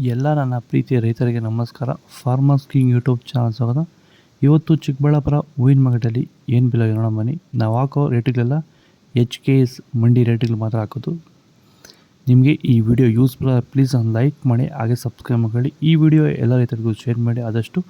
ಎಲ್ಲ ನನ್ನ ಪ್ರೀತಿಯ ರೈತರಿಗೆ ನಮಸ್ಕಾರ. ಫಾರ್ಮರ್ಸ್ ಕಿಂಗ್ ಯೂಟ್ಯೂಬ್ ಚಾನಲ್ ಸ್ವಾಗತ. ಇವತ್ತು ಚಿಕ್ಕಬಳ್ಳಾಪುರ ಹೂವಿನ ಮಾರ್ಕೆಟಲ್ಲಿ ಏನು ಬೆಲೆ ನೋಡೋಣ ಬನ್ನಿ. ನಾವು ಹಾಕೋ ರೇಟ್ಗಳೆಲ್ಲ HKS ಮಂಡಿ ರೇಟ್ಗಳು ಮಾತ್ರ ಹಾಕೋದು. ನಿಮಗೆ ಈ ವಿಡಿಯೋ ಯೂಸ್ಫುಲ್ ಪ್ಲೀಸ್ ಒಂದು ಲೈಕ್ ಮಾಡಿ, ಹಾಗೆ ಸಬ್ಸ್ಕ್ರೈಬ್ ಮಾಡಿ. ಈ ವಿಡಿಯೋ ಎಲ್ಲ ರೈತರಿಗೂ ಶೇರ್ ಮಾಡಿ ಆದಷ್ಟು.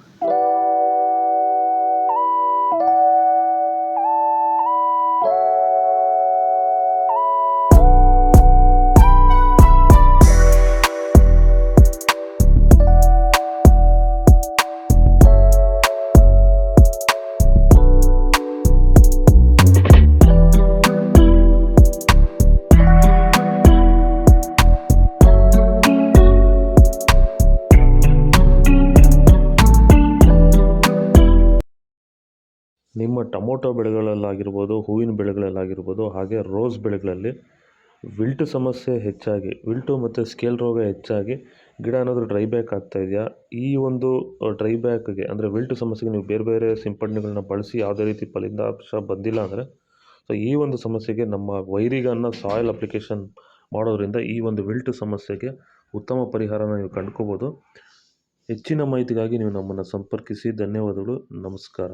ನಿಮ್ಮ ಟೊಮೊಟೊ ಬೆಳೆಗಳಲ್ಲಾಗಿರ್ಬೋದು, ಹೂವಿನ ಬೆಳೆಗಳಲ್ಲಾಗಿರ್ಬೋದು, ಹಾಗೆ ರೋಸ್ ಬೆಳೆಗಳಲ್ಲಿ ವಿಲ್ಟು ಸಮಸ್ಯೆ ಹೆಚ್ಚಾಗಿ, ವಿಲ್ಟು ಮತ್ತು ಸ್ಕೇಲ್ ರೋಗ ಹೆಚ್ಚಾಗಿ ಗಿಡ ಏನಾದರೂ ಡ್ರೈ ಬ್ಯಾಕ್ ಆಗ್ತಾಯಿದೆಯಾ? ಈ ಒಂದು ಡ್ರೈ ಬ್ಯಾಕ್ಗೆ ಅಂದರೆ ವಿಲ್ಟು ಸಮಸ್ಯೆಗೆ ನೀವು ಬೇರೆ ಬೇರೆ ಸಿಂಪಡಣೆಗಳನ್ನ ಬಳಸಿ ಯಾವುದೇ ರೀತಿ ಫಲಿತಾಂಶ ಬಂದಿಲ್ಲ ಅಂದರೆ, ಸೊ ಈ ಒಂದು ಸಮಸ್ಯೆಗೆ ನಮ್ಮ ವೈರಿಗನ್ನ ಸಾಯಿಲ್ ಅಪ್ಲಿಕೇಶನ್ ಮಾಡೋದ್ರಿಂದ ಈ ಒಂದು ವಿಲ್ಟು ಸಮಸ್ಯೆಗೆ ಉತ್ತಮ ಪರಿಹಾರನ ನೀವು ಕಂಡ್ಕೋಬೋದು. ಹೆಚ್ಚಿನ ಮಾಹಿತಿಗಾಗಿ ನೀವು ನಮ್ಮನ್ನು ಸಂಪರ್ಕಿಸಿ. ಧನ್ಯವಾದಗಳು. ನಮಸ್ಕಾರ.